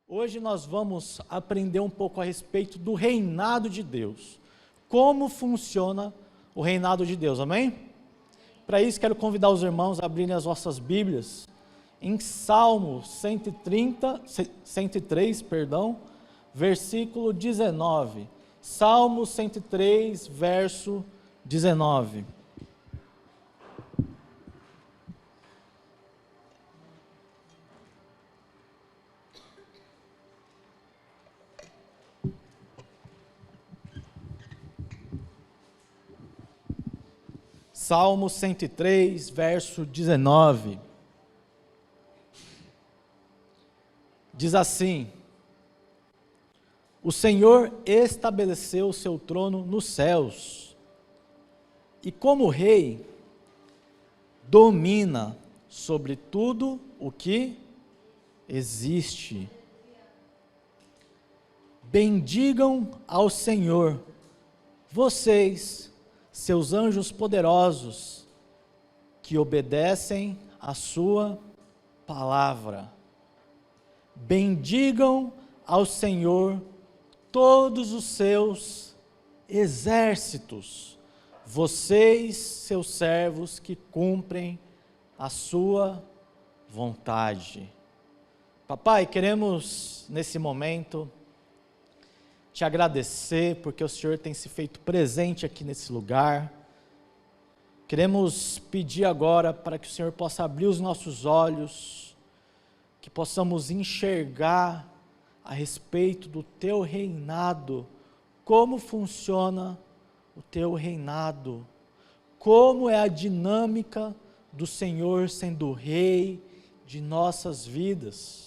Hoje nós vamos aprender um pouco a respeito do reinado de Deus. Como funciona o reinado de Deus, amém? Para isso quero convidar os irmãos a abrirem as vossas Bíblias em Salmo 103, versículo 19. Salmo 103, verso 19. Salmo 103, verso 19, diz assim: O Senhor estabeleceu o seu trono nos céus, e como rei, domina sobre tudo o que existe. Bendigam ao Senhor, vocês, seus anjos poderosos, que obedecem à sua palavra. Bendigam ao Senhor todos os seus exércitos, vocês, seus servos, que cumprem a sua vontade. Papai, queremos nesse momento te agradecer, porque o Senhor tem se feito presente aqui nesse lugar. Queremos pedir agora para que o Senhor possa abrir os nossos olhos, que possamos enxergar a respeito do teu reinado, como funciona o teu reinado, como é a dinâmica do Senhor sendo rei de nossas vidas.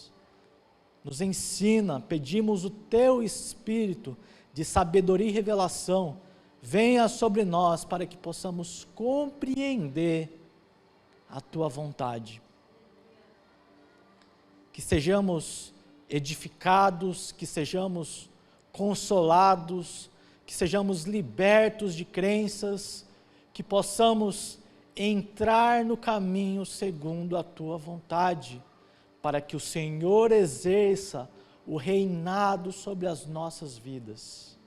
Nos ensina, pedimos o teu Espírito de sabedoria e revelação, venha sobre nós para que possamos compreender a tua vontade. Que sejamos edificados, que sejamos consolados, que sejamos libertos de crenças, que possamos entrar no caminho segundo a tua vontade, para que o Senhor exerça o reinado sobre as nossas vidas.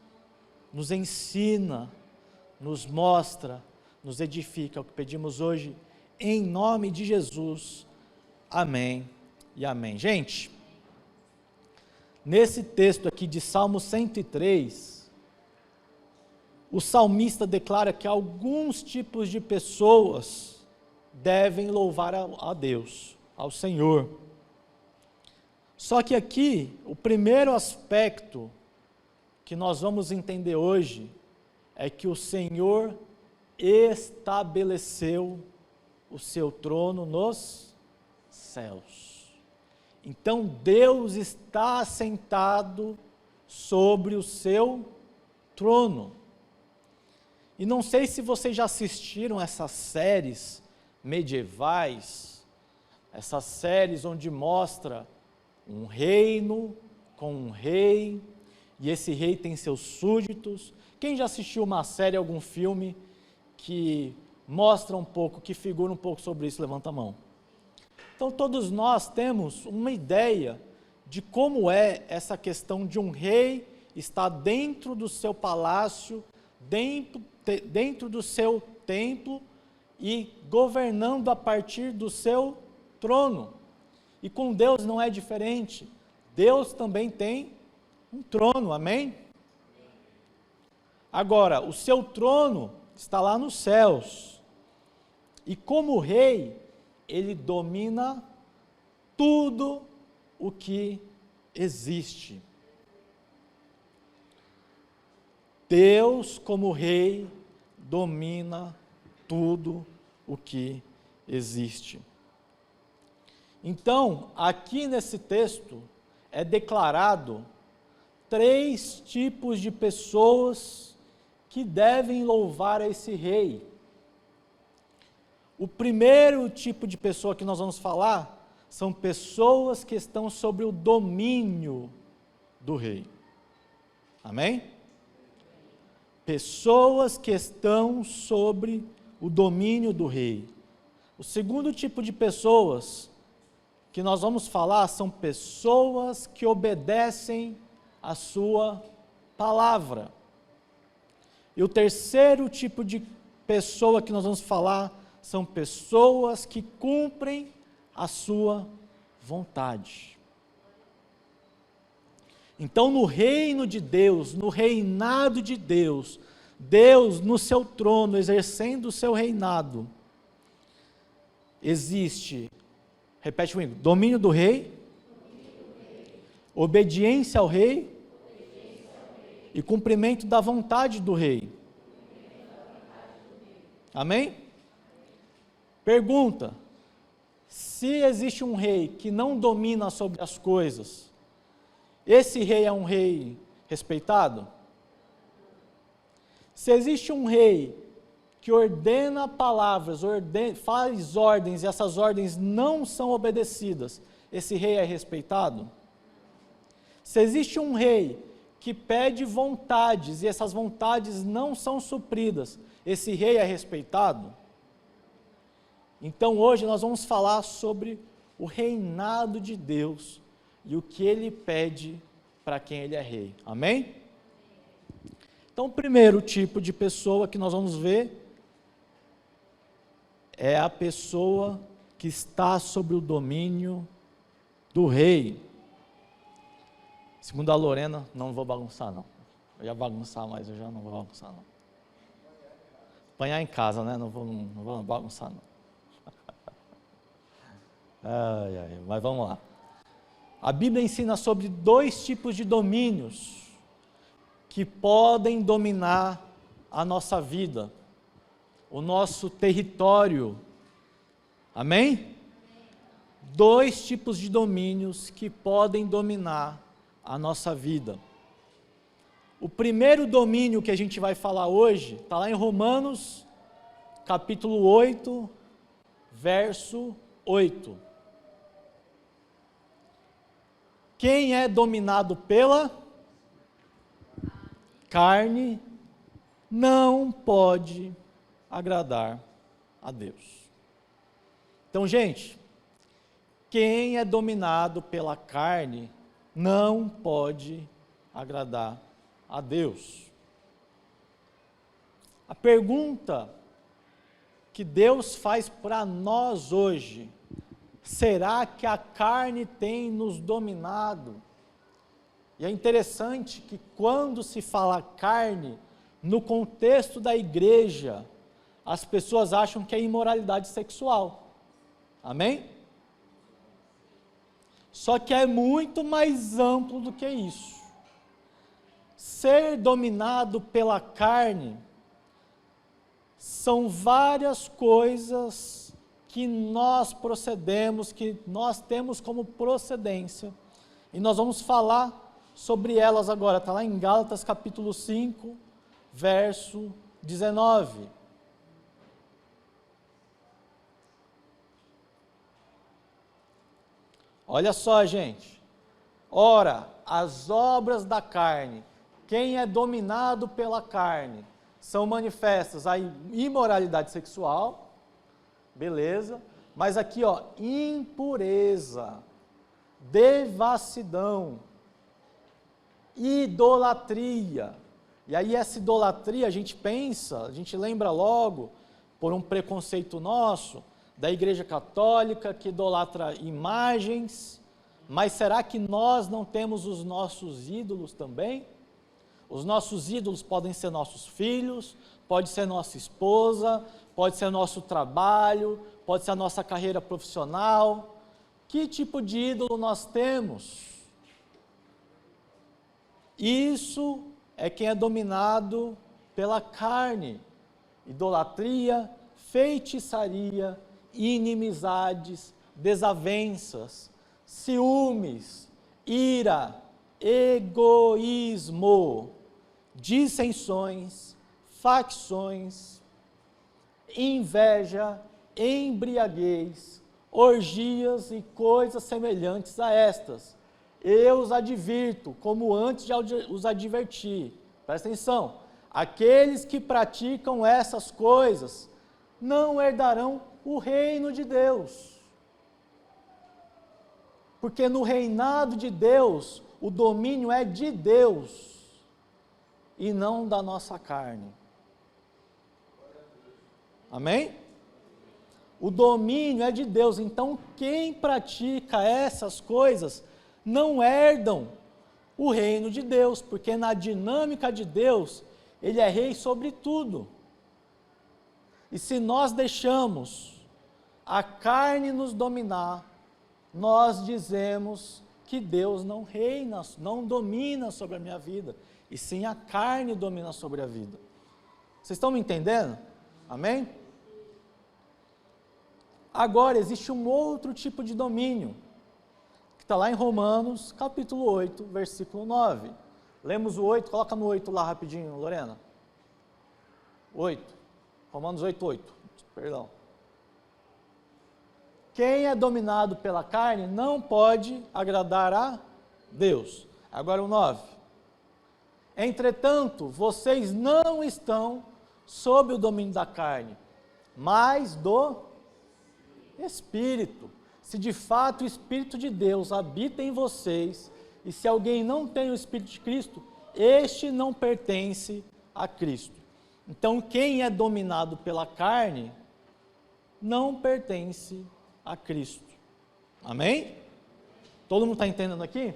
Nos ensina, nos mostra, nos edifica, é o que pedimos hoje, em nome de Jesus. Amém e amém. Gente, nesse texto aqui de Salmo 103, o salmista declara que alguns tipos de pessoas devem louvar a Deus, ao Senhor. Só que aqui, o primeiro aspecto que nós vamos entender hoje é que o Senhor estabeleceu o seu trono nos céus. Então Deus está assentado sobre o seu trono. E não sei se vocês já assistiram essas séries medievais, essas séries onde mostra um reino com um rei, e esse rei tem seus súditos. Quem já assistiu uma série, algum filme que mostra um pouco, que figura um pouco sobre isso, levanta a mão. Então todos nós temos uma ideia de como é essa questão de um rei estar dentro do seu palácio, dentro do seu templo e governando a partir do seu trono. E com Deus não é diferente. Deus também tem um trono, amém? Agora, o seu trono está lá nos céus. E como rei, ele domina tudo o que existe. Deus, como rei, domina tudo o que existe. Então, aqui nesse texto, é declarado 3 tipos de pessoas que devem louvar a esse rei. O primeiro tipo de pessoa que nós vamos falar, são pessoas que estão sobre o domínio do rei. Amém? Pessoas que estão sobre o domínio do rei. O segundo tipo de pessoas que nós vamos falar são pessoas que obedecem a sua palavra. E o terceiro tipo de pessoa que nós vamos falar são pessoas que cumprem a sua vontade. Então, no reino de Deus, no reinado de Deus, Deus no seu trono, exercendo o seu reinado, existe, repete comigo, domínio do rei, obediência ao rei e cumprimento da vontade do rei. Amém? Pergunta: se existe um rei que não domina sobre as coisas, esse rei é um rei respeitado? Se existe um rei que ordena palavras, faz ordens e essas ordens não são obedecidas, esse rei é respeitado? Se existe um rei que pede vontades e essas vontades não são supridas, esse rei é respeitado? Então hoje nós vamos falar sobre o reinado de Deus e o que ele pede para quem ele é rei. Amém? Então o primeiro tipo de pessoa que nós vamos ver é a pessoa que está sob o domínio do rei. Segundo a Lorena, não vou bagunçar não. Eu ia bagunçar, mas eu já não vou bagunçar não. Apanhar em casa, né? Não vou bagunçar não. Mas vamos lá. A Bíblia ensina sobre 2 tipos de domínios que podem dominar a nossa vida, o nosso território. Amém? 2 tipos de domínios que podem dominar a nossa vida. O primeiro domínio que a gente vai falar hoje está lá em Romanos, capítulo 8, verso 8. Quem é dominado pela carne não pode agradar a Deus. Então, gente, quem é dominado pela carne não pode agradar a Deus. A pergunta que Deus faz para nós hoje: será que a carne tem nos dominado? E é interessante que quando se fala carne, no contexto da igreja, as pessoas acham que é imoralidade sexual. Amém? Só que é muito mais amplo do que isso. Ser dominado pela carne são várias coisas que nós procedemos, que nós temos como procedência, e nós vamos falar sobre elas agora. Está lá em Gálatas capítulo 5, verso 19. Olha só, gente. Ora, as obras da carne, quem é dominado pela carne, são manifestas a imoralidade sexual, beleza, mas aqui ó, impureza, devassidão, idolatria. E aí essa idolatria a gente pensa, a gente lembra logo, por um preconceito nosso, da Igreja Católica que idolatra imagens, mas será que nós não temos os nossos ídolos também? Os nossos ídolos podem ser nossos filhos, pode ser nossa esposa, pode ser nosso trabalho, pode ser a nossa carreira profissional. Que tipo de ídolo nós temos? Isso é quem é dominado pela carne. Idolatria, feitiçaria, inimizades, desavenças, ciúmes, ira, egoísmo, dissensões, facções, inveja, embriaguez, orgias e coisas semelhantes a estas. Eu os advirto, como antes já os adverti. Presta atenção, aqueles que praticam essas coisas não herdarão o reino de Deus. Porque no reinado de Deus, o domínio é de Deus e não da nossa carne. Amém? O domínio é de Deus, então quem pratica essas coisas não herdam o reino de Deus, porque na dinâmica de Deus, Ele é rei sobre tudo. E se nós deixamos a carne nos dominar, nós dizemos que Deus não reina, não domina sobre a minha vida, e sim a carne domina sobre a vida. Vocês estão me entendendo? Amém? Agora, existe um outro tipo de domínio, que está lá em Romanos, capítulo 8, versículo 9. Lemos o 8, coloca no 8 lá rapidinho, Lorena. 8, Romanos 8, 8, perdão. Quem é dominado pela carne não pode agradar a Deus. Agora o 9. Entretanto, vocês não estão sob o domínio da carne, mas do Espírito. Se de fato o Espírito de Deus habita em vocês, e se alguém não tem o Espírito de Cristo, este não pertence a Cristo. Então, quem é dominado pela carne, não pertence a Cristo. Amém? Todo mundo está entendendo aqui?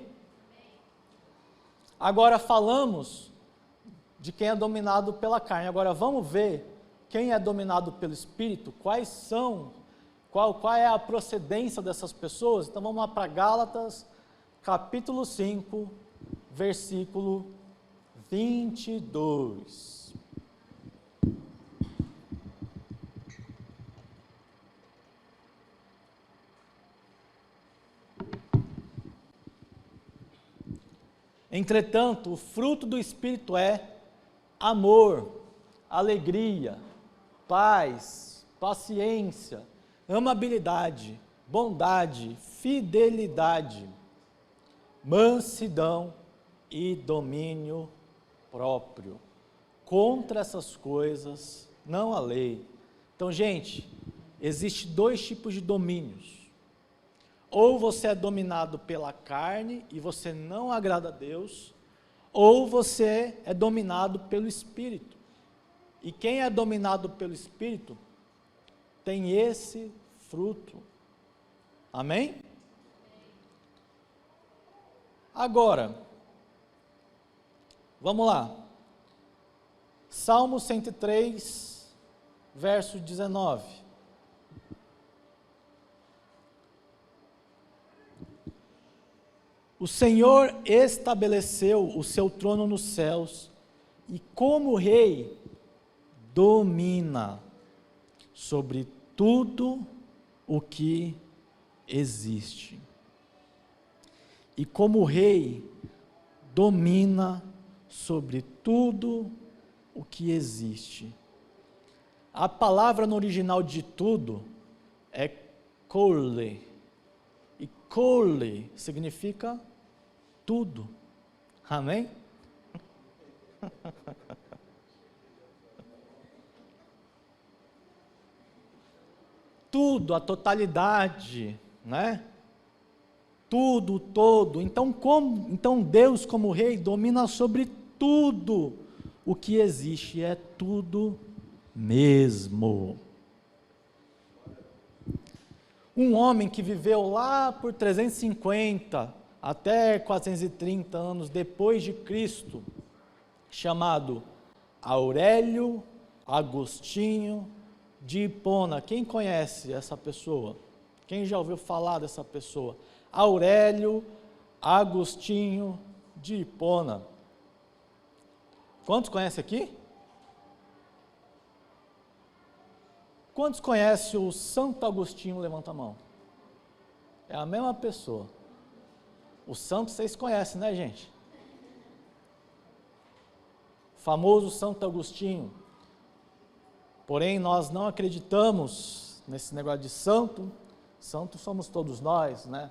Agora falamos de quem é dominado pela carne. Agora vamos ver quem é dominado pelo Espírito, qual é a procedência dessas pessoas. Então vamos lá para Gálatas, capítulo 5, versículo 22. Entretanto, o fruto do Espírito é amor, alegria, paz, paciência, amabilidade, bondade, fidelidade, mansidão e domínio próprio. Contra essas coisas não há lei. Então, gente, existe dois tipos de domínios. Ou você é dominado pela carne e você não agrada a Deus, ou você é dominado pelo Espírito. E quem é dominado pelo Espírito tem esse fruto. Amém? Agora, vamos lá. Salmo 103, verso 19. O Senhor estabeleceu o seu trono nos céus e, como rei, domina sobre tudo o que existe. E como rei, domina sobre tudo o que existe. A palavra no original de tudo é kole. E kole significa tudo. Amém? Tudo, a totalidade, né? Tudo, todo. Então Deus, como rei, domina sobre tudo o que existe, é tudo mesmo. Um homem que viveu lá por 350 até 430 anos depois de Cristo, chamado Aurélio Agostinho de Hipona. Quem conhece essa pessoa? Quem já ouviu falar dessa pessoa? Aurélio Agostinho de Hipona. Quantos conhecem aqui? Quantos conhecem o Santo Agostinho? Levanta a mão. É a mesma pessoa. O santo vocês conhecem, né, gente? O famoso Santo Agostinho. Porém, nós não acreditamos nesse negócio de santo. Santo somos todos nós, né?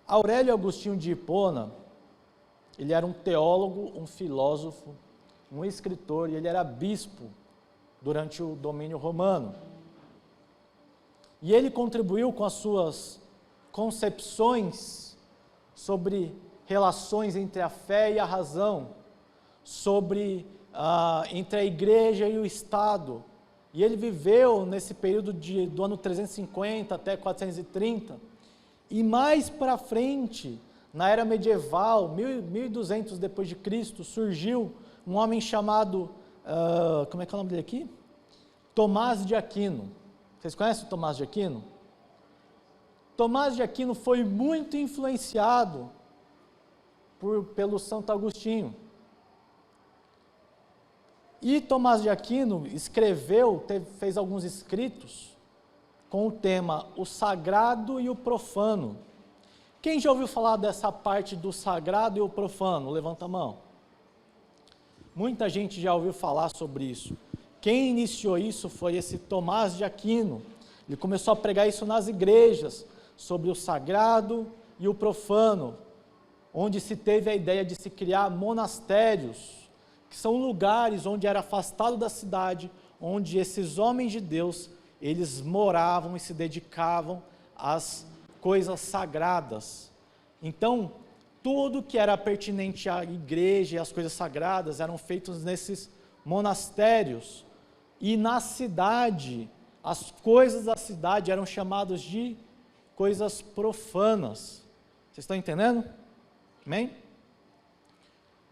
Aurélio Agostinho de Hipona, ele era um teólogo, um filósofo, um escritor, e ele era bispo durante o domínio romano. E ele contribuiu com concepções sobre relações entre a fé e a razão, sobre entre a igreja e o Estado. E ele viveu nesse período do ano 350 até 430. E mais para frente, na era medieval, 1200 depois de Cristo, surgiu um homem chamado, como é que é o nome dele aqui? Tomás de Aquino. Vocês conhecem o Tomás de Aquino? Tomás de Aquino foi muito influenciado pelo Santo Agostinho. E Tomás de Aquino fez alguns escritos com o tema o sagrado e o profano. Quem já ouviu falar dessa parte do sagrado e o profano? Levanta a mão. Muita gente já ouviu falar sobre isso. Quem iniciou isso foi esse Tomás de Aquino. Ele começou a pregar isso nas igrejas, sobre o sagrado e o profano, onde se teve a ideia de se criar monastérios, que são lugares onde era afastado da cidade, onde esses homens de Deus, eles moravam e se dedicavam às coisas sagradas. Então, tudo que era pertinente à igreja e às coisas sagradas eram feitos nesses monastérios. E na cidade, as coisas da cidade eram chamadas de coisas profanas. Vocês estão entendendo? Amém?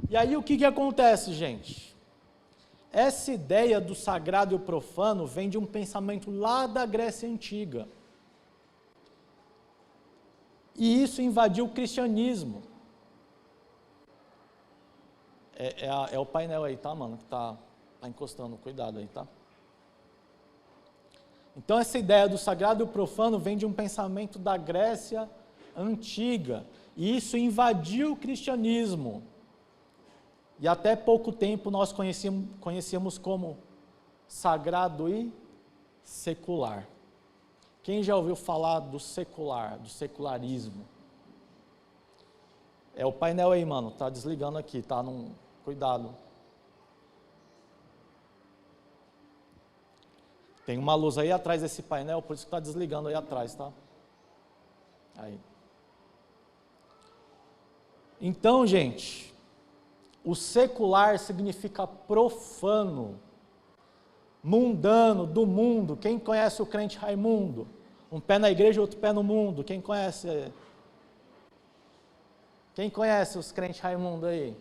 E aí o que acontece, gente? Essa ideia do sagrado e o profano vem de um pensamento lá da Grécia Antiga. E isso invadiu o cristianismo. É o painel aí, tá, mano? Que tá encostando, cuidado aí, tá? Então essa ideia do sagrado e o profano vem de um pensamento da Grécia Antiga. E isso invadiu o cristianismo. E até pouco tempo nós conhecíamos como sagrado e secular. Quem já ouviu falar do secular, do secularismo? É o painel aí, mano, tá desligando aqui, tá? Cuidado. Tem uma luz aí atrás desse painel, por isso que está desligando aí atrás, tá? Aí. Então, gente, o secular significa profano, mundano, do mundo. Quem conhece o crente Raimundo? Um pé na igreja, outro pé no mundo. Quem conhece? Quem conhece os crentes Raimundo aí?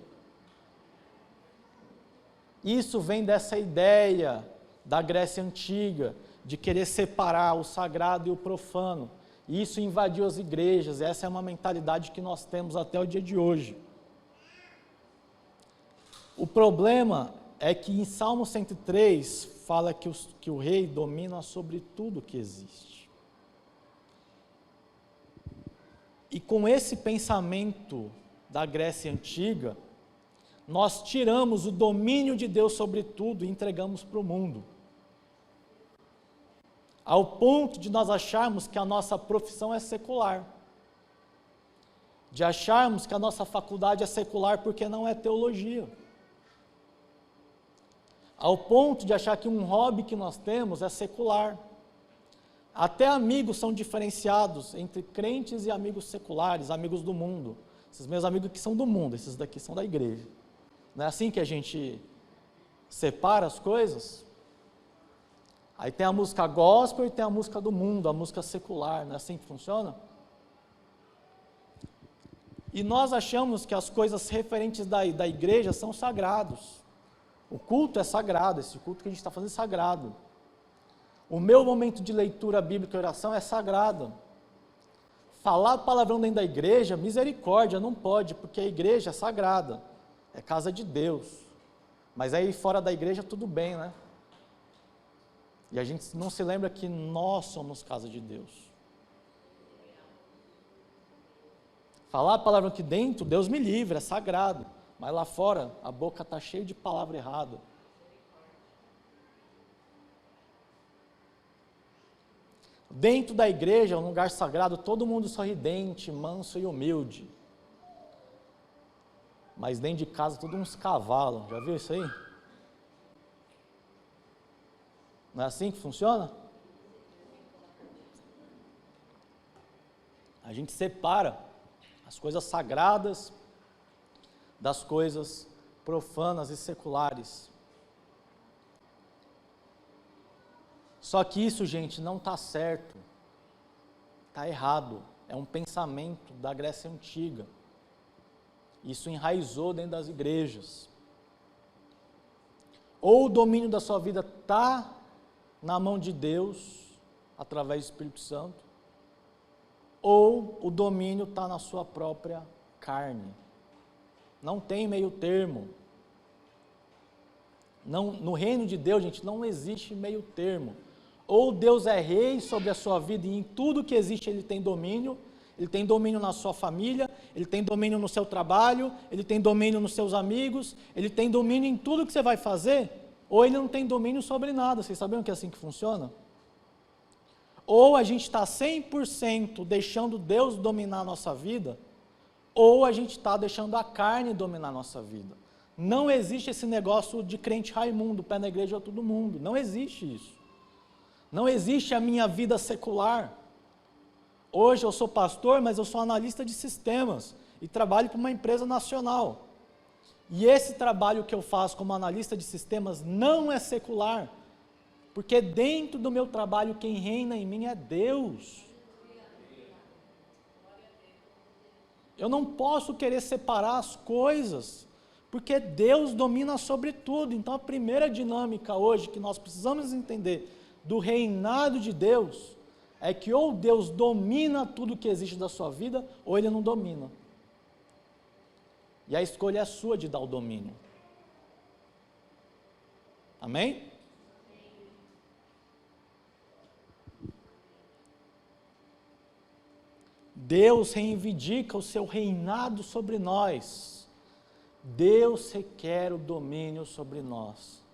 Isso vem dessa ideia da Grécia Antiga, de querer separar o sagrado e o profano. E isso invadiu as igrejas, essa é uma mentalidade que nós temos até o dia de hoje. O problema é que em Salmo 103 fala que o rei domina sobre tudo que existe. E com esse pensamento da Grécia Antiga, nós tiramos o domínio de Deus sobre tudo e entregamos para o mundo. Ao ponto de nós acharmos que a nossa profissão é secular. De acharmos que a nossa faculdade é secular porque não é teologia. Ao ponto de achar que um hobby que nós temos é secular. Até amigos são diferenciados entre crentes e amigos seculares, amigos do mundo. Esses meus amigos que são do mundo, esses daqui são da igreja. Não é assim que a gente separa as coisas? Aí tem a música gospel e tem a música do mundo, a música secular, não é assim que funciona? E nós achamos que as coisas referentes da igreja são sagrados. O culto é sagrado, esse culto que a gente está fazendo é sagrado. O meu momento de leitura bíblica e oração é sagrado. Falar palavrão dentro da igreja, misericórdia, não pode, porque a igreja é sagrada, é casa de Deus. Mas aí fora da igreja tudo bem, né? E a gente não se lembra que nós somos casa de Deus. Falar a palavra aqui dentro, Deus me livre, é sagrado. Mas lá fora, a boca está cheia de palavra errada. Dentro da igreja, um lugar sagrado, todo mundo sorridente, manso e humilde. Mas dentro de casa, tudo uns cavalos. Já viu isso aí? Não é assim que funciona? gente separa as coisas sagradas das coisas profanas e seculares. Só que isso, gente, não está certo, está errado, é um pensamento da Grécia Antiga. Isso enraizou dentro das igrejas. Ou o domínio da sua vida está na mão de Deus, através do Espírito Santo, ou o domínio está na sua própria carne. Não tem meio termo. Não, no reino de Deus, gente, não existe meio termo. Ou Deus é rei sobre a sua vida e em tudo que existe Ele tem domínio. Ele tem domínio na sua família, Ele tem domínio no seu trabalho, Ele tem domínio nos seus amigos, Ele tem domínio em tudo que você vai fazer, ou Ele não tem domínio sobre nada. Vocês sabiam que é assim que funciona? Ou a gente está 100% deixando Deus dominar a nossa vida, ou a gente está deixando a carne dominar a nossa vida. Não existe esse negócio de crente Raimundo, pé na igreja a todo mundo. Não existe isso. Não existe a minha vida secular. Hoje eu sou pastor, mas eu sou analista de sistemas e trabalho para uma empresa nacional. E esse trabalho que eu faço como analista de sistemas não é secular, porque dentro do meu trabalho quem reina em mim é Deus. Eu não posso querer separar as coisas, porque Deus domina sobre tudo. Então a primeira dinâmica hoje que nós precisamos entender do reinado de Deus é que ou Deus domina tudo que existe da sua vida, ou Ele não domina. E a escolha é sua de dar o domínio. Amém? Deus reivindica o seu reinado sobre nós. Deus requer o domínio sobre nós.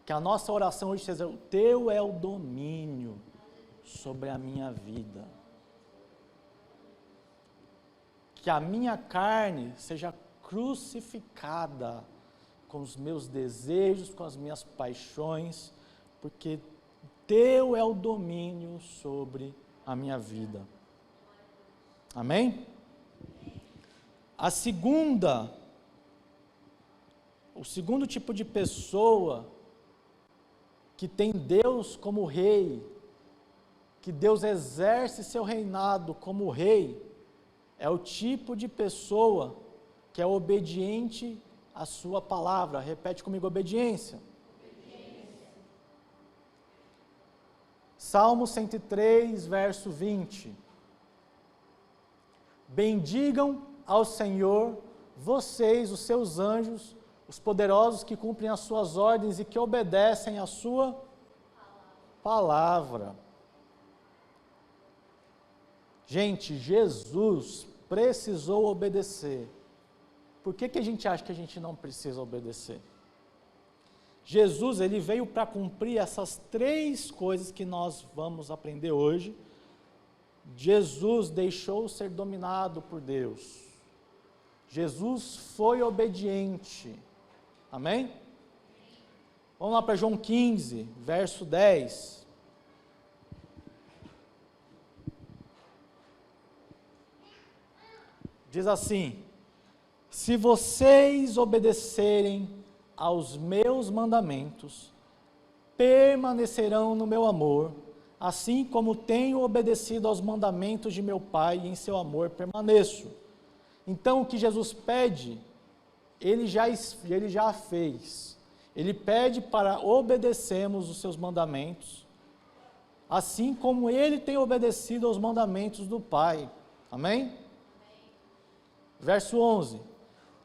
Que a nossa oração hoje seja: o teu é o domínio sobre a minha vida. Que a minha carne seja crucificada com os meus desejos, com as minhas paixões, porque teu é o domínio sobre a minha vida. Amém? O segundo tipo de pessoa que tem Deus como rei, que Deus exerce seu reinado como rei, é o tipo de pessoa que é obediente à sua palavra. Repete comigo: obediência. Salmo 103, verso 20. Bendigam ao Senhor, vocês, os seus anjos, os poderosos que cumprem as suas ordens e que obedecem à sua palavra. Gente, Jesus precisou obedecer. Por que a gente acha que a gente não precisa obedecer? Jesus, ele veio para cumprir essas 3 coisas que nós vamos aprender hoje. Jesus deixou ser dominado por Deus. Jesus foi obediente. Amém? Vamos lá para João 15, verso 10. Diz assim: se vocês obedecerem aos meus mandamentos, permanecerão no meu amor, assim como tenho obedecido aos mandamentos de meu Pai, e em seu amor permaneço. Então o que Jesus pede, Ele já fez. Ele pede para obedecermos os seus mandamentos, assim como Ele tem obedecido aos mandamentos do Pai. Amém? Verso 11: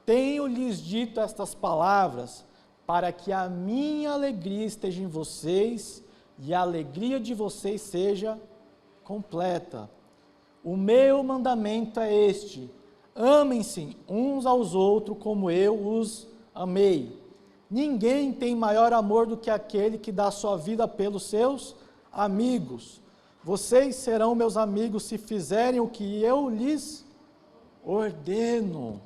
tenho-lhes dito estas palavras, para que a minha alegria esteja em vocês, e a alegria de vocês seja completa. O meu mandamento é este: amem-se uns aos outros como eu os amei. Ninguém tem maior amor do que aquele que dá sua vida pelos seus amigos. Vocês serão meus amigos se fizerem o que eu lhes ordeno.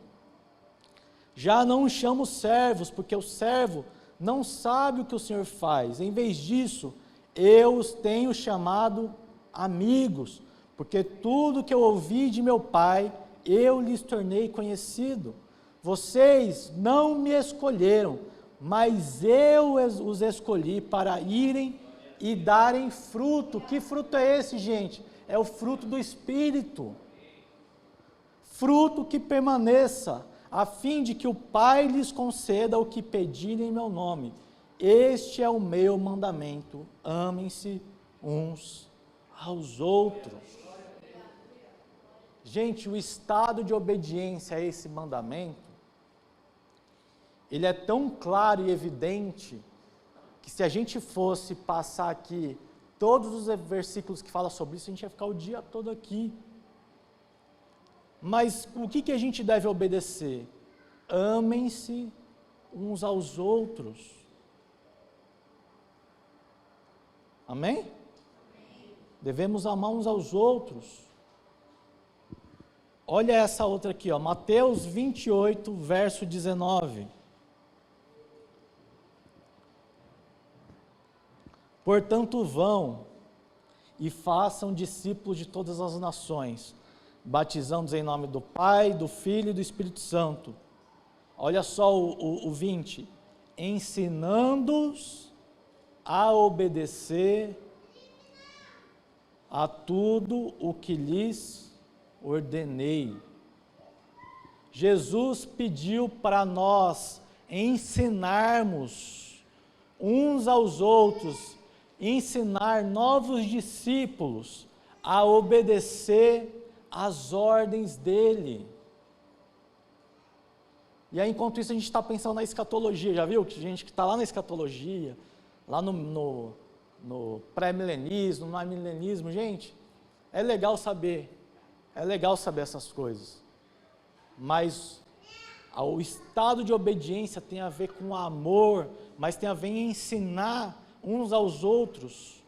Já não os chamo servos, porque o servo não sabe o que o Senhor faz. Em vez disso, eu os tenho chamado amigos, porque tudo que eu ouvi de meu Pai, eu lhes tornei conhecido. Vocês não me escolheram, mas eu os escolhi para irem e darem fruto. Que fruto é esse, gente? É o fruto do Espírito. Fruto que permaneça, a fim de que o Pai lhes conceda o que pedirem em meu nome. Este é o meu mandamento: amem-se uns aos outros. Gente, o estado de obediência a esse mandamento, ele é tão claro e evidente, que se a gente fosse passar aqui todos os versículos que falam sobre isso, a gente ia ficar o dia todo aqui. Mas o que a gente deve obedecer? Amem-se uns aos outros. Amém? Devemos amar uns aos outros. Olha essa outra aqui, ó, Mateus 28, verso 19. Portanto, vão e façam discípulos de todas as nações, batizando-os em nome do Pai, do Filho e do Espírito Santo. Olha só o 20. Ensinando-os a obedecer a tudo o que lhes ordenei. Jesus pediu para nós ensinarmos uns aos outros, ensinar novos discípulos a obedecer as ordens dele. E aí, enquanto isso, a gente está pensando na escatologia. Já viu que gente que está lá na escatologia, lá no pré-milenismo, no milenismo, gente, é legal saber essas coisas. Mas o estado de obediência tem a ver com amor, mas tem a ver em ensinar uns aos outros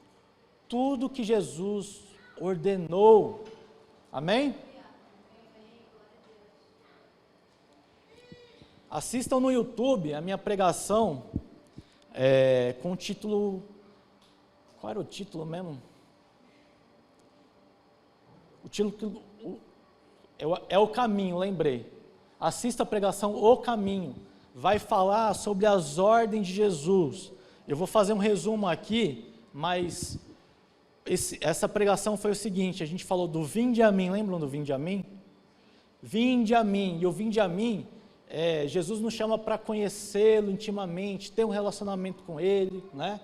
tudo que Jesus ordenou. Amém? Assistam no YouTube a minha pregação com o título... Qual era o título mesmo? O título é O Caminho, lembrei. Assista a pregação O Caminho. Vai falar sobre as ordens de Jesus. Eu vou fazer um resumo aqui, mas essa pregação foi o seguinte: a gente falou do vinde a mim, lembram do vinde a mim? Vinde a mim, e o vinde a mim, Jesus nos chama para conhecê-lo intimamente, ter um relacionamento com ele, né?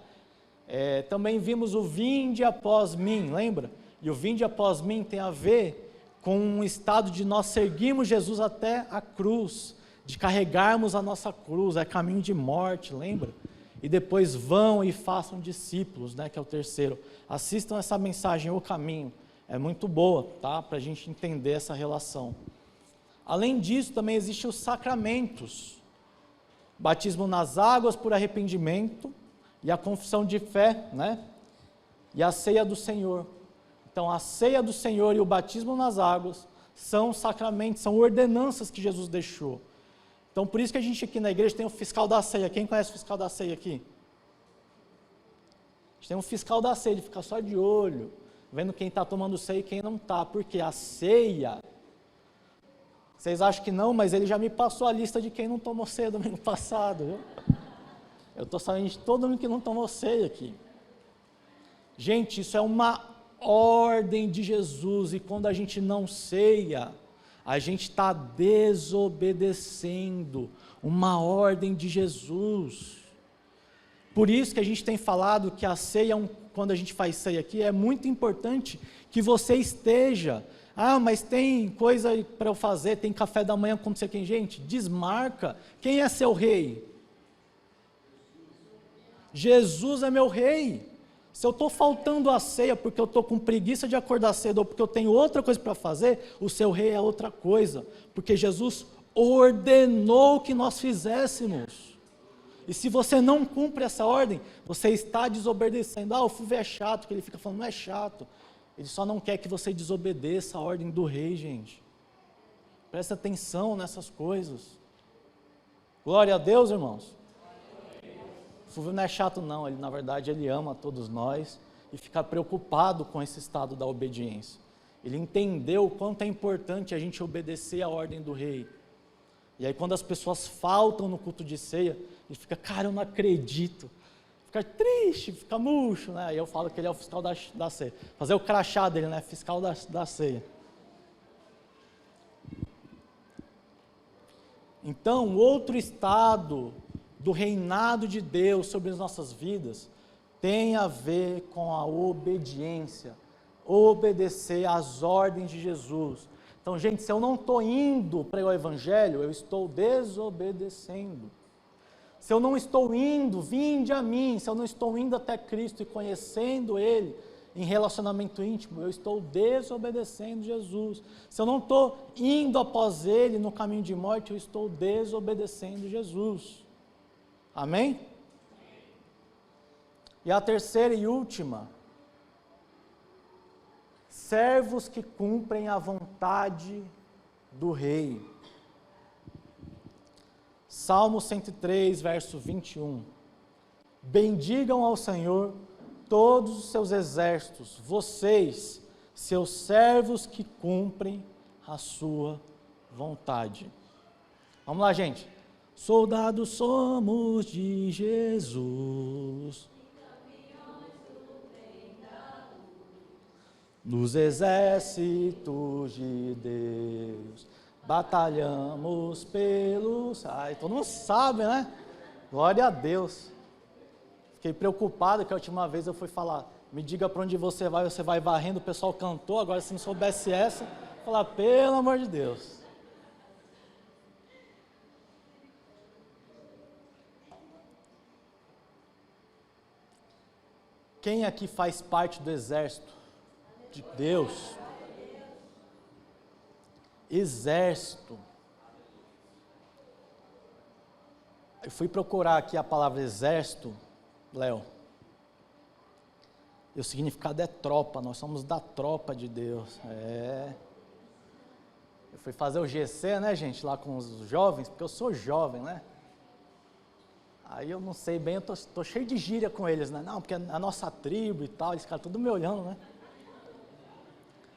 Também vimos o vinde após mim, lembra? E o vinde após mim tem a ver com um estado de nós seguirmos Jesus até a cruz, de carregarmos a nossa cruz, é caminho de morte, lembra? E depois vão e façam discípulos, né, que é o terceiro. Assistam essa mensagem, O Caminho, é muito boa, tá? Para a gente entender essa relação. Além disso, também existem os sacramentos, batismo nas águas por arrependimento, e a confissão de fé, né? E a ceia do Senhor. Então, a ceia do Senhor e o batismo nas águas são sacramentos, são ordenanças que Jesus deixou. Então, por isso que a gente aqui na igreja tem o fiscal da ceia. Quem conhece o fiscal da ceia aqui? A gente tem um fiscal da ceia, ele fica só de olho, vendo quem está tomando ceia e quem não está. Porque a ceia, vocês acham que não, mas ele já me passou a lista de quem não tomou ceia domingo passado, viu? Eu estou sabendo de todo mundo que não tomou ceia aqui. Gente, isso é uma ordem de Jesus, e quando a gente não ceia, a gente está desobedecendo uma ordem de Jesus. Por isso que a gente tem falado que a ceia, quando a gente faz ceia aqui, é muito importante que você esteja. Ah, mas tem coisa para eu fazer, tem café da manhã, como você quem? Gente, desmarca. Quem é seu rei? Jesus é meu rei. Se eu estou faltando a ceia porque eu estou com preguiça de acordar cedo ou porque eu tenho outra coisa para fazer, o seu rei é outra coisa, porque Jesus ordenou que nós fizéssemos. E se você não cumpre essa ordem, você está desobedecendo. O Fulvio é chato, que ele fica falando, não é chato. Ele só não quer que você desobedeça a ordem do rei, gente. Presta atenção nessas coisas. Glória a Deus, irmãos. O Fulvio não é chato não, ele na verdade ele ama todos nós e fica preocupado com esse estado da obediência. Ele entendeu o quanto é importante a gente obedecer à ordem do rei. E aí quando as pessoas faltam no culto de ceia, ele fica, cara, eu não acredito. Fica triste, fica murcho, né? Aí eu falo que ele é o fiscal da ceia. Fazer o crachá dele, né? Fiscal da ceia. Então, outro estado do reinado de Deus sobre as nossas vidas tem a ver com a obediência. Obedecer às ordens de Jesus. Então, gente, se eu não estou indo para o Evangelho, eu estou desobedecendo. Se eu não estou indo, vinde a mim, se eu não estou indo até Cristo e conhecendo Ele em relacionamento íntimo, eu estou desobedecendo Jesus. Se eu não estou indo após Ele no caminho de morte, eu estou desobedecendo Jesus. Amém? E a terceira e última, servos que cumprem a vontade do rei. Salmo 103, verso 21. Bendigam ao Senhor todos os seus exércitos, vocês, seus servos que cumprem a sua vontade. Vamos lá, gente. Soldados somos de Jesus. Nos exércitos de Deus, batalhamos pelos... Ai, todo mundo sabe, né? Glória a Deus. Fiquei preocupado que a última vez eu fui falar, me diga para onde você vai varrendo, o pessoal cantou, agora se não soubesse essa, falar, pelo amor de Deus. Quem aqui faz parte do exército de Deus? Exército. Eu fui procurar aqui a palavra exército, Léo. E o significado é tropa, nós somos da tropa de Deus. Eu fui fazer o GC, né, gente, lá com os jovens, porque eu sou jovem, né? Aí eu não sei bem, eu tô cheio de gíria com eles, né? Não, porque é a nossa tribo e tal, eles ficaram tudo me olhando, né?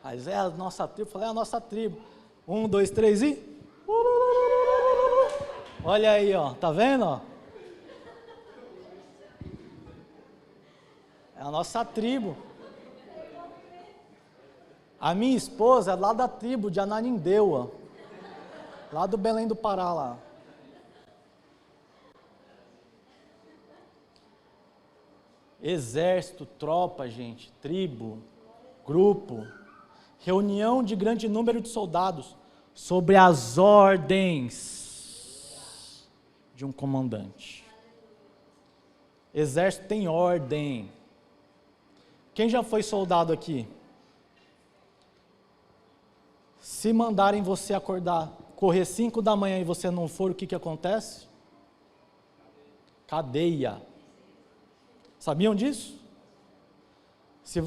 Mas é a nossa tribo, eu falei, é a nossa tribo. 1, 2, 3 e... Olha aí, ó, tá vendo, ó? É a nossa tribo. A minha esposa é lá da tribo de Ananindeua, lá do Belém do Pará, lá. Exército, tropa, gente, tribo, grupo, reunião de grande número de soldados sobre as ordens de um comandante. Exército tem ordem. Quem já foi soldado aqui? Se mandarem você acordar, correr 5 da manhã e você não for, o que acontece? Cadeia. Sabiam disso? Se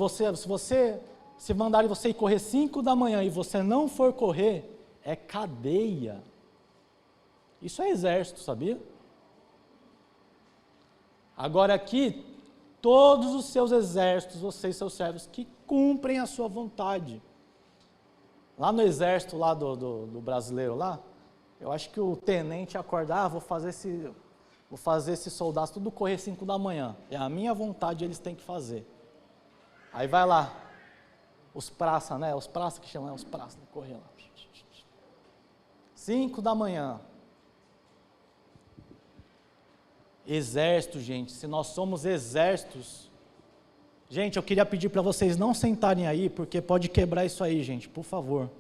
mandarem você ir correr 5 da manhã e você não for correr, é cadeia. Isso é exército, sabia? Agora aqui, todos os seus exércitos, vocês, seus servos, que cumprem a sua vontade. Lá no exército lá do brasileiro lá, eu acho que o tenente acorda, vou fazer esses soldados tudo correr 5 da manhã. É a minha vontade, eles têm que fazer. Aí vai lá, os praça, né? Os praça que chamam, os praça, né? Correr lá. 5 da manhã. Exército, gente, se nós somos exércitos... Gente, eu queria pedir para vocês não sentarem aí, porque pode quebrar isso aí, gente, por favor.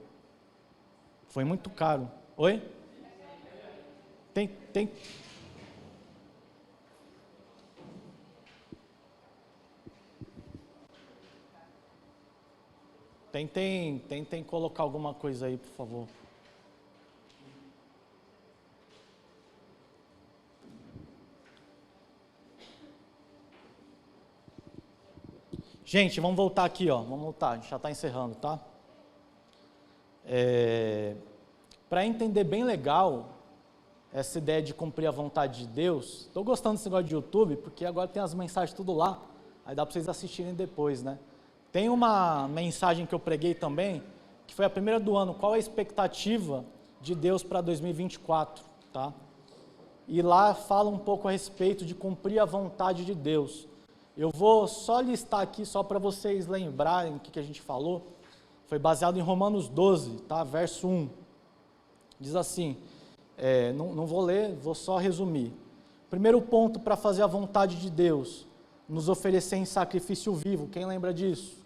Foi muito caro. Oi? Tem... Tentem colocar alguma coisa aí, por favor. Gente, vamos voltar aqui, ó. Vamos voltar, a gente já está encerrando, tá? Para entender bem legal essa ideia de cumprir a vontade de Deus, estou gostando desse negócio de YouTube, porque agora tem as mensagens tudo lá, aí dá para vocês assistirem depois, né? Tem uma mensagem que eu preguei também, que foi a primeira do ano, qual a expectativa de Deus para 2024, tá? E lá fala um pouco a respeito de cumprir a vontade de Deus. Eu vou só listar aqui, só para vocês lembrarem o que a gente falou. Foi baseado em Romanos 12, tá? Verso 1. Diz assim, não vou ler, vou só resumir. Primeiro ponto para fazer a vontade de Deus, nos oferecer em sacrifício vivo. Quem lembra disso?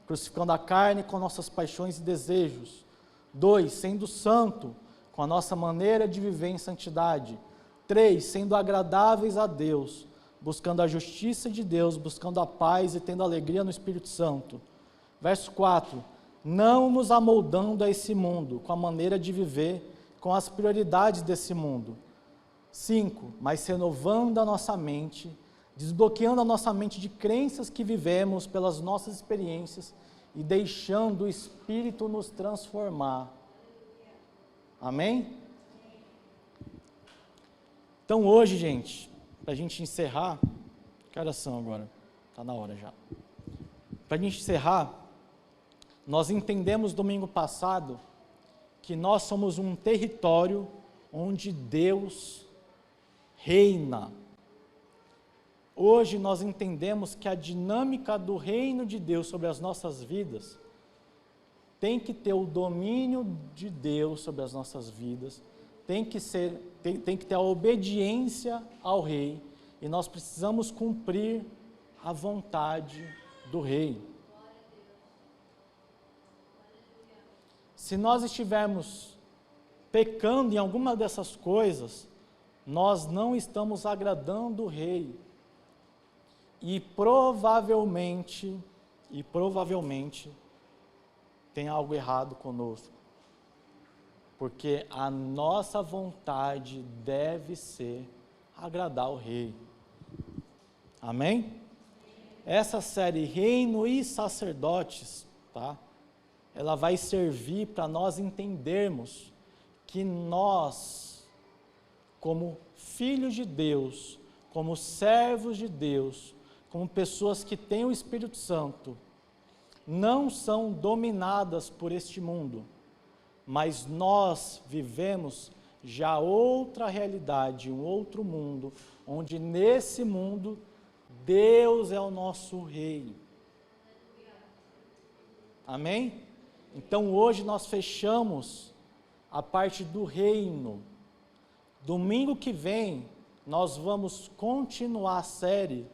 Crucificando a carne com nossas paixões e desejos. 2, sendo santo, com a nossa maneira de viver em santidade. 3, sendo agradáveis a Deus, buscando a justiça de Deus, buscando a paz e tendo alegria no Espírito Santo. Verso 4, não nos amoldando a esse mundo, com a maneira de viver, com as prioridades desse mundo. 5, mas renovando a nossa mente, desbloqueando a nossa mente de crenças que vivemos pelas nossas experiências e deixando o Espírito nos transformar. Amém? Então hoje, gente, para a gente encerrar, que horas são agora? Está na hora já. Para a gente encerrar, nós entendemos domingo passado que nós somos um território onde Deus reina. Hoje nós entendemos que a dinâmica do reino de Deus sobre as nossas vidas tem que ter o domínio de Deus sobre as nossas vidas, tem que ter a obediência ao rei, e nós precisamos cumprir a vontade do rei. Se nós estivermos pecando em alguma dessas coisas, nós não estamos agradando o rei. E provavelmente tem algo errado conosco. Porque a nossa vontade deve ser agradar o rei. Amém? Essa série Reino e Sacerdotes, tá? Ela vai servir para nós entendermos que nós, como filhos de Deus, como servos de Deus, como pessoas que têm o Espírito Santo, não são dominadas por este mundo, mas nós vivemos já outra realidade, um outro mundo, onde nesse mundo Deus é o nosso rei. Amém? Então hoje nós fechamos a parte do reino. Domingo que vem nós vamos continuar a série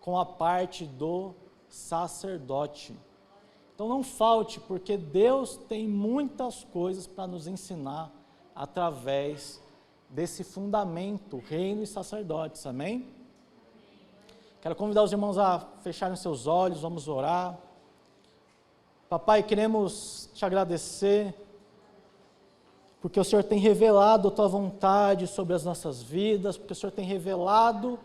com a parte do sacerdote. Então não falte, porque Deus tem muitas coisas para nos ensinar através desse fundamento, reino e sacerdotes, amém? Quero convidar os irmãos a fecharem seus olhos, vamos orar. Papai, queremos te agradecer, porque o Senhor tem revelado a tua vontade sobre as nossas vidas, porque o Senhor tem revelado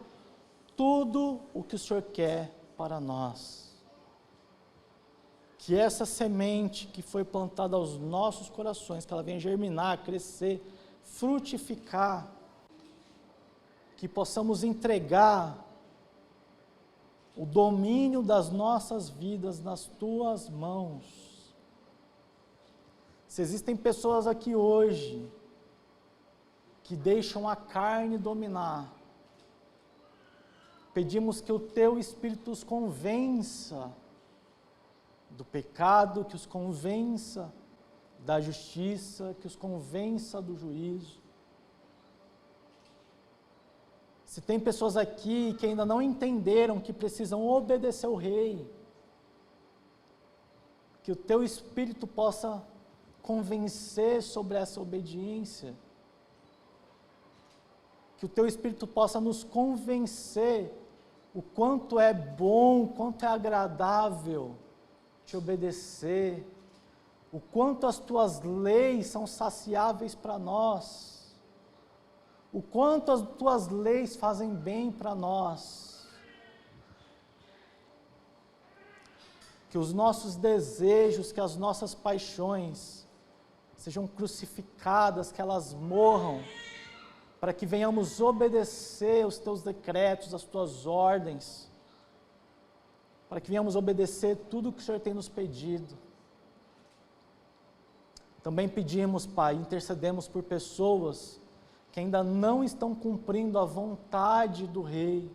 tudo o que o Senhor quer para nós. Que essa semente que foi plantada aos nossos corações, que ela venha germinar, crescer, frutificar, que possamos entregar o domínio das nossas vidas nas tuas mãos. Se existem pessoas aqui hoje que deixam a carne dominar, pedimos que o teu Espírito os convença do pecado, que os convença da justiça, que os convença do juízo. Se tem pessoas aqui que ainda não entenderam que precisam obedecer ao rei, que o teu Espírito possa convencer sobre essa obediência, que o teu Espírito possa nos convencer o quanto é bom, o quanto é agradável te obedecer, o quanto as tuas leis são saciáveis para nós, o quanto as tuas leis fazem bem para nós, que os nossos desejos, que as nossas paixões sejam crucificadas, que elas morram, para que venhamos obedecer os teus decretos, as tuas ordens, para que venhamos obedecer tudo o que o Senhor tem nos pedido. Também pedimos, Pai, intercedemos por pessoas que ainda não estão cumprindo a vontade do Rei,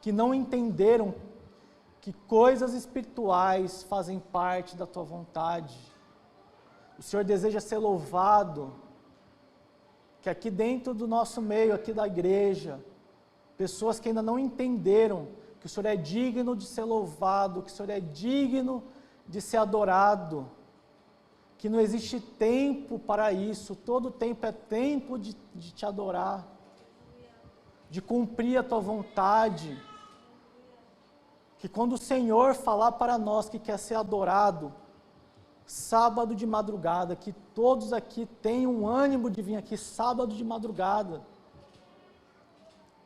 que não entenderam que coisas espirituais fazem parte da Tua vontade. O Senhor deseja ser louvado, que aqui dentro do nosso meio, aqui da igreja, pessoas que ainda não entenderam que o Senhor é digno de ser louvado, que o Senhor é digno de ser adorado, que não existe tempo para isso, todo tempo é tempo de te adorar, de cumprir a Tua vontade, que quando o Senhor falar para nós que quer ser adorado, sábado de madrugada, que todos aqui tenham ânimo de vir aqui sábado de madrugada,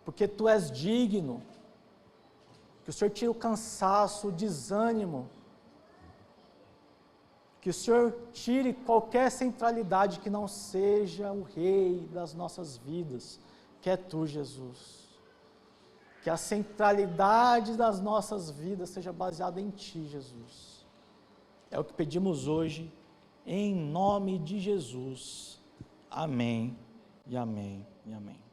porque Tu és digno, que o Senhor tire o cansaço, o desânimo, que o Senhor tire qualquer centralidade que não seja o Rei das nossas vidas, que é Tu, Jesus. Que a centralidade das nossas vidas seja baseada em Ti, Jesus. É o que pedimos hoje, em nome de Jesus. Amém e amém e amém.